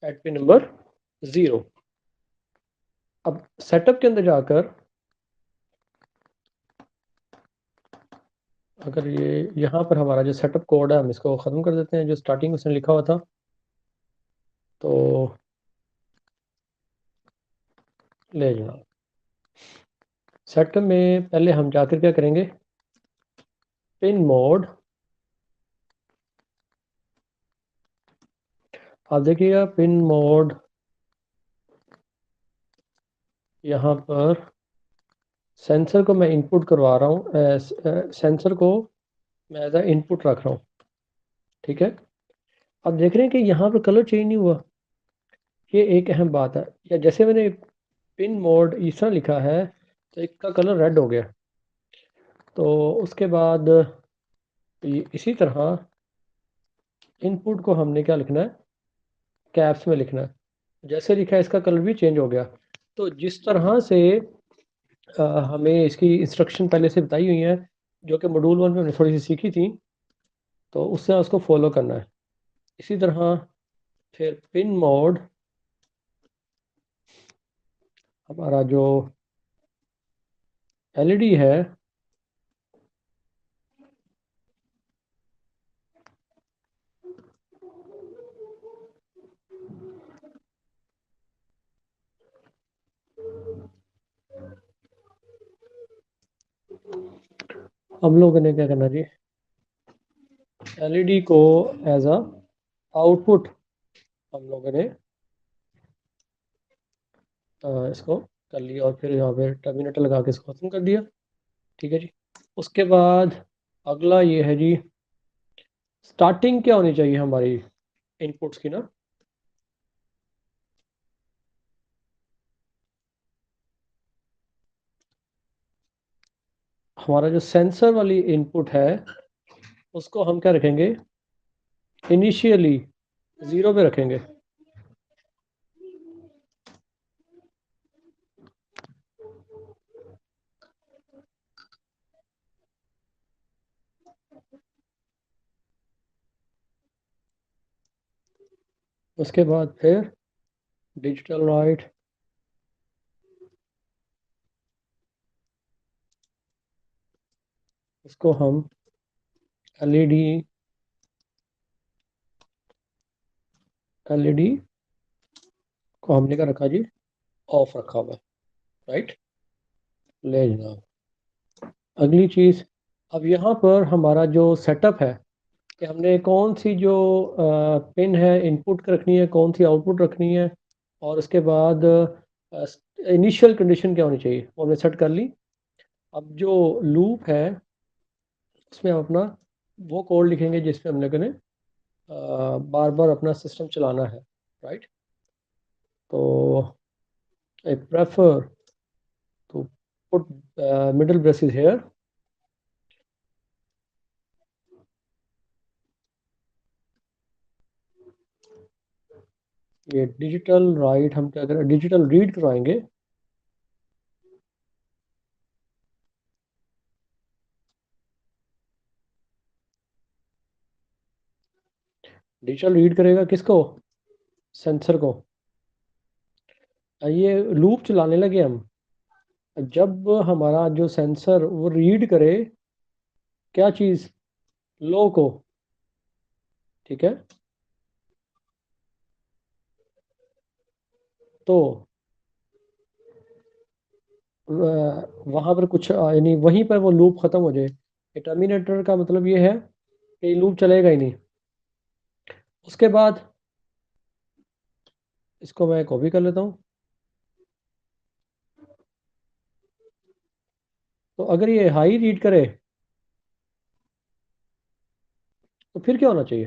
at pin number 0। अब सेटअप के अंदर जाकर अगर ये यहाँ पर हमारा जो सेटअप कोड है हम इसको ख़त्म कर देते हैं, जो स्टार्टिंग उसने लिखा हुआ था। तो ले जनाब, सेटअप में पहले हम जाकर क्या करेंगे, पिन मोड। आप देखिएगा पिन मोड यहाँ पर सेंसर को मैं इनपुट करवा रहा हूँ, सेंसर को मैं एज आ इनपुट रख रहा हूँ। ठीक है, अब देख रहे हैं कि यहाँ पर कलर चेंज नहीं हुआ। ये एक अहम बात है, या जैसे मैंने पिन मोड इस तरह लिखा है तो एक का कलर रेड हो गया। तो उसके बाद इसी तरह इनपुट को हमने क्या लिखना है, कैप्स में लिखना है। जैसे लिखा है इसका कलर भी चेंज हो गया। तो जिस तरह से हमें इसकी इंस्ट्रक्शन पहले से बताई हुई है, जो कि मॉड्यूल 1 में हमने थोड़ी सी सीखी थी, तो उससे उसको फॉलो करना है। इसी तरह फिर पिन मोड हमारा जो एलईडी है, हम लोगों ने क्या करना जी, एलईडी को एज अ आउटपुट हम लोगों ने इसको कर लिया, और फिर यहाँ पे टर्मिनेटर लगा के इसको खत्म कर दिया। ठीक है जी। उसके बाद अगला ये है जी, स्टार्टिंग क्या होनी चाहिए हमारी इनपुट्स की ना। हमारा जो सेंसर वाली इनपुट है उसको हम क्या रखेंगे, इनिशियली ज़ीरो पे रखेंगे। उसके बाद फिर डिजिटल राइट, उसको हम एलईडी एलईडी को हमने क्या रखा जी, ऑफ रखा हुआ है। राइट, ले जनाब। अगली चीज़, अब यहाँ पर हमारा जो सेटअप है कि हमने कौन सी जो पिन है इनपुट रखनी है, कौन सी आउटपुट रखनी है, और उसके बाद इनिशियल कंडीशन क्या होनी चाहिए वो हमने सेट कर ली। अब जो लूप है उसमें हम अपना वो कोड लिखेंगे जिसमें हम लोगों ने बार बार अपना सिस्टम चलाना है। राइट, तो I prefer to put middle braces here. ये डिजिटल राइट हम क्या करें, डिजिटल रीड करवाएंगे। डिजिटल रीड करेगा किसको, सेंसर को। ये लूप चलाने लगे हम, जब हमारा जो सेंसर वो रीड करे क्या चीज़, लो को। ठीक है, तो वहाँ पर कुछ यानी वहीं पर वो लूप ख़त्म हो जाए। टर्मिनेटर का मतलब ये है कि लूप चलेगा ही नहीं। उसके बाद इसको मैं कॉपी कर लेता हूँ। तो अगर ये हाई रीड करे तो फिर क्या होना चाहिए,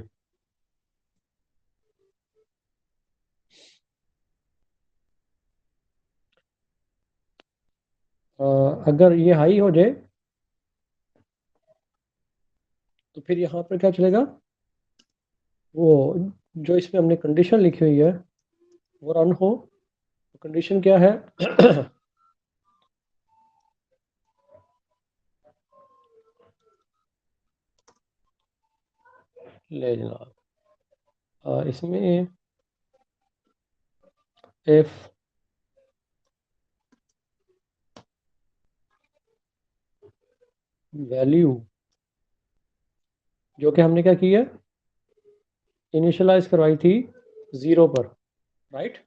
अ, अगर ये हाई हो जाए तो फिर यहाँ पर क्या चलेगा, वो जो इसमें हमने कंडीशन लिखी हुई है वो रन हो। कंडीशन क्या है ले जनाब, इसमें इफ वैल्यू जो कि हमने क्या किया, इनिशियलाइज करवाई थी 0 पर, राइट।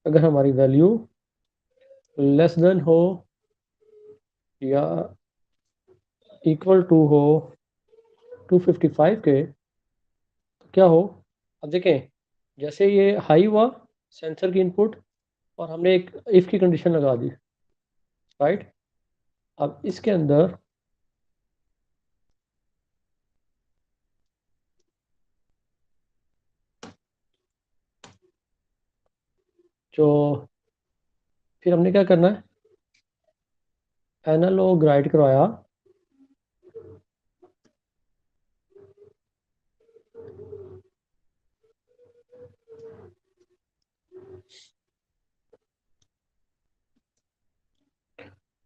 अगर हमारी वैल्यू लेस देन हो या इक्वल टू हो 255 के, तो क्या हो। अब देखें, जैसे ये हाई हुआ सेंसर की इनपुट, और हमने एक इफ़ की कंडीशन लगा दी, राइट। अब इसके अंदर जो फिर हमने क्या करना है, एनालॉग राइट करवाया,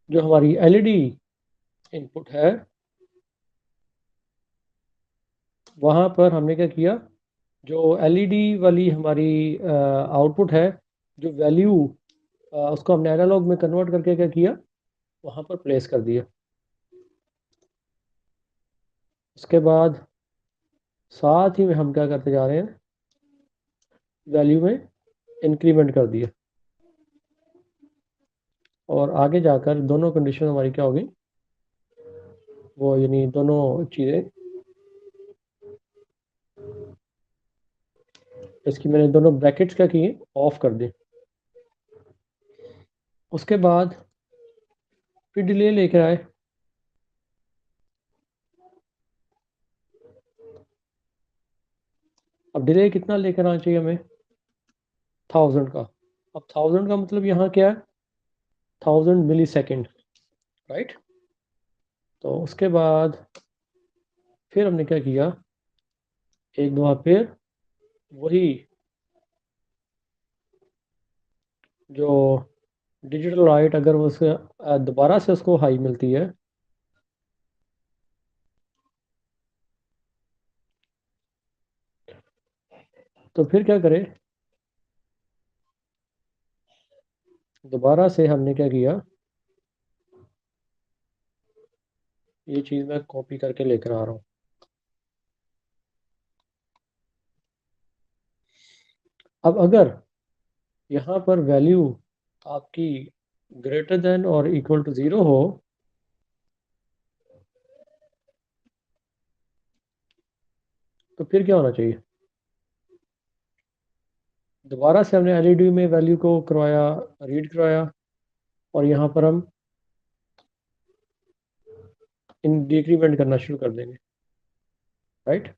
जो हमारी एलईडी इनपुट है वहाँ पर हमने क्या किया, जो एलईडी वाली हमारी आउटपुट है, जो वैल्यू उसको हमने एनालॉग में कन्वर्ट करके क्या किया, वहाँ पर प्लेस कर दिया। उसके बाद साथ ही में हम क्या करते जा रहे हैं, वैल्यू में इंक्रीमेंट कर दिया, और आगे जाकर दोनों कंडीशन हमारी क्या होगी, वो यानी दोनों चीज़ें, इसकी मैंने दोनों ब्रैकेट्स क्या किए, ऑफ कर दी। उसके बाद फिर डिले लेकर आए। अब डिले कितना लेकर आना चाहिए हमें, 1000 का। अब 1000 का मतलब यहाँ क्या है, 1000 मिली सेकेंड, राइट। तो उसके बाद फिर हमने क्या किया, एक दो बार फिर वही जो डिजिटल राइट, अगर वो उसे दोबारा से उसको हाई मिलती है, तो फिर क्या करें, दोबारा से हमने क्या किया, ये चीज़ मैं कॉपी करके लेकर आ रहा हूँ। अब अगर यहाँ पर वैल्यू आपकी ग्रेटर देन और इक्वल टू 0 हो, तो फिर क्या होना चाहिए, दोबारा से हमने एलईडी में वैल्यू को करवाया, रीड करवाया, और यहाँ पर हम इन डिक्रीमेंट करना शुरू कर देंगे, राइट।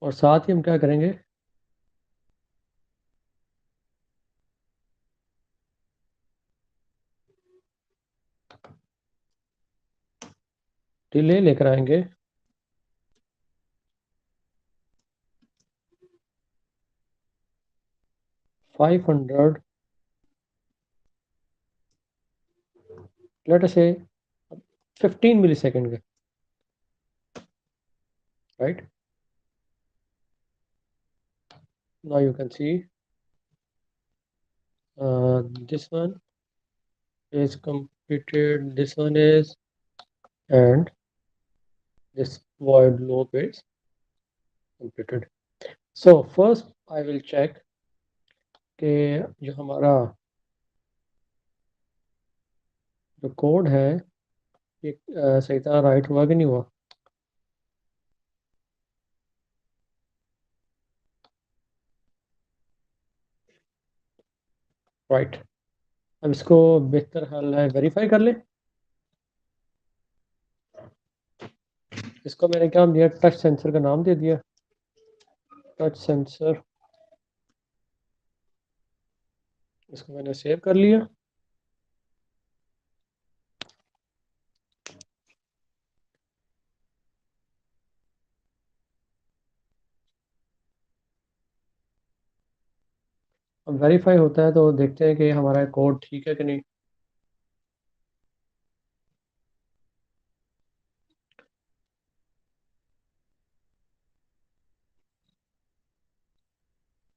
और साथ ही हम क्या करेंगे, डिले लेकर आएंगे, 500, लेट अस से 15 मिली सेकेंड के, right. Now you can see this one is completed, this one is, and this void loop is completed. So first I will check कि जो हमारा जो कोड है ये सही तरह राइट हुआ कि नहीं हुआ। राइट, अब इसको बेहतर हाल है वेरीफाई कर ले। इसको मैंने क्या दिया, टच सेंसर का नाम दे दिया, टच सेंसर। इसको मैंने सेव कर लिया। अब वेरीफाई होता है तो देखते हैं कि हमारा कोड ठीक है कि नहीं।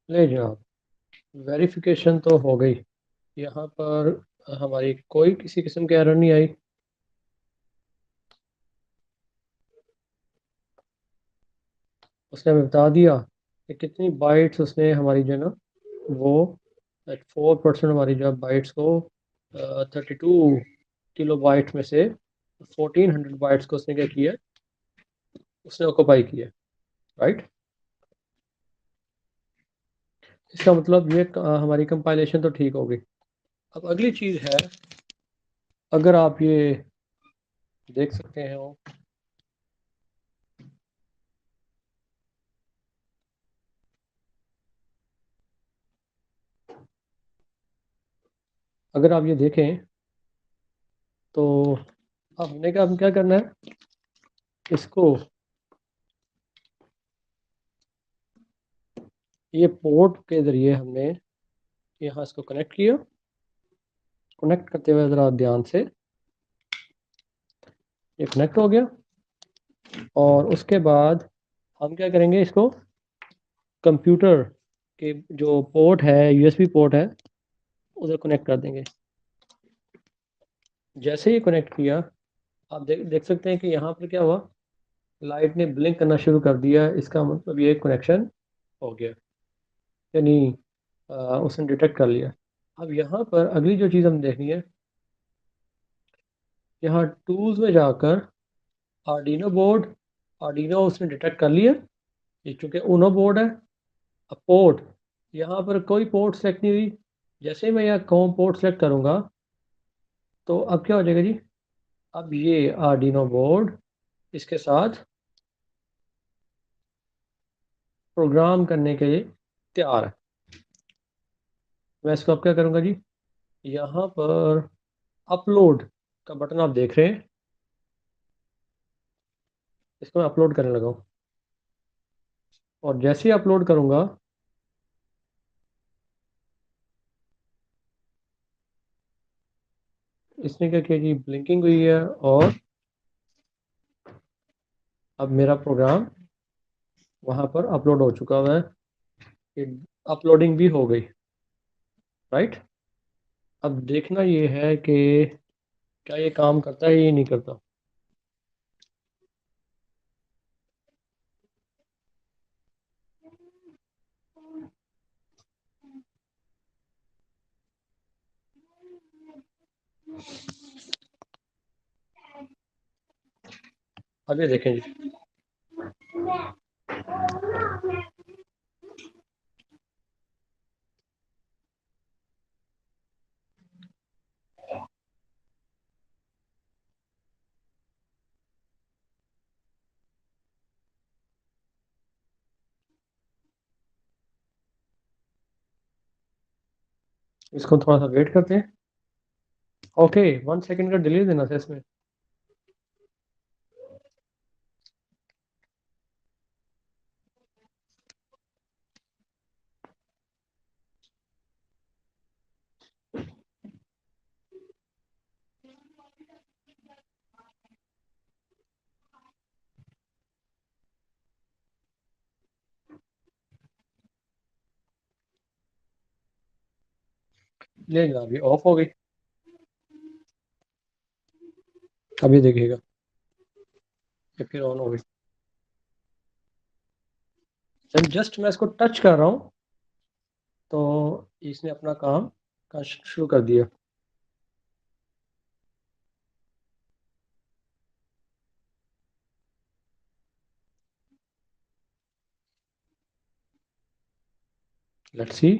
ले जनाब, वेरिफिकेशन तो हो गई। यहाँ पर हमारी कोई किसी किस्म की एरर नहीं आई। उसने हमें बता दिया कि कितनी बाइट्स उसने हमारी जो है ना वो 4% हमारी जो बाइट्स को 32 किलो बाइट्स में से 1400 बाइट्स को उसने क्या किया, उसने ऑक्यूपाई किया। राइट। इसका मतलब ये हमारी कंपाइलेशन तो ठीक हो गई। अब अगली चीज़ है, अगर आप ये देख सकते हो, अगर आप ये देखें तो अब हमने क्या, हम क्या करना है, इसको ये पोर्ट के ज़रिए हमने यहाँ इसको कनेक्ट किया। कनेक्ट करते हुए ज़रा ध्यान से, ये कनेक्ट हो गया। और उसके बाद हम क्या करेंगे, इसको कंप्यूटर के जो पोर्ट है, यूएसबी पोर्ट है, उधर कनेक्ट कर देंगे। जैसे ही कनेक्ट किया, आप देख देख सकते हैं कि यहाँ पर क्या हुआ, लाइट ने ब्लिंक करना शुरू कर दिया। इसका मतलब ये कनेक्शन हो गया, यानी उसने डिटेक्ट कर लिया। अब यहाँ पर अगली जो चीज़ हम देखनी है, यहाँ टूल्स में जाकर आर्डिनो बोर्ड, आर्डिनो उसने डिटेक्ट कर लिया, ये चूँकि ऊनो बोर्ड है। अब पोर्ट, यहाँ पर कोई पोर्ट सेलेक्ट नहीं हुई। जैसे ही मैं यहाँ कॉम पोर्ट सेलेक्ट करूँगा तो अब क्या हो जाएगा जी, अब ये आर्डिनो बोर्ड इसके साथ प्रोग्राम करने के लिए तैयार है। मैं इसको अब क्या करूँगा जी, यहाँ पर अपलोड का बटन आप देख रहे हैं, इसको मैं अपलोड करने लगा हूँ। और जैसे ही अपलोड करूँगा, इसने क्या किया जी, ब्लिंकिंग हुई है और अब मेरा प्रोग्राम वहाँ पर अपलोड हो चुका हुआ है। ये अपलोडिंग भी हो गई। राइट। अब देखना ये है कि क्या ये काम करता है या नहीं करता। अब ये देखें जी, इसको थोड़ा सा वेट करते हैं। ओके, 1 सेकेंड का डिले देना था इसमें। ले जा, अभी ऑफ हो गई। अभी देखिएगा, ये फिर ऑन हो गई। जब जस्ट मैं इसको टच कर रहा हूँ तो इसने अपना काम का शुरू कर दिया। Let's see.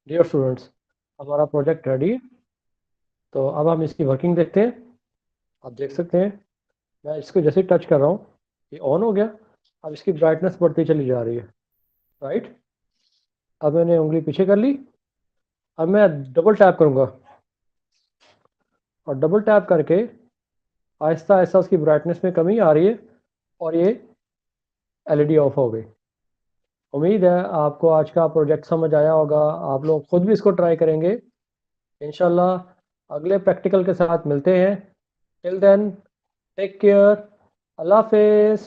डियर स्टूडेंट्स, हमारा प्रोजेक्ट रेडी है। तो अब हम इसकी वर्किंग देखते हैं। आप देख सकते हैं मैं इसको जैसे टच कर रहा हूँ ये ऑन हो गया। अब इसकी ब्राइटनेस बढ़ती चली जा रही है। राइट, अब मैंने उंगली पीछे कर ली। अब मैं डबल टैप करूँगा और डबल टैप करके आहिस्ता आहिस्ता उसकी ब्राइटनेस में कमी आ रही है और ये एलईडी ऑफ हो गई। उम्मीद है आपको आज का प्रोजेक्ट समझ आया होगा। आप लोग खुद भी इसको ट्राई करेंगे इंशाल्लाह। अगले प्रैक्टिकल के साथ मिलते हैं। टिल देन, टेक केयर, अल्लाह हाफिज़।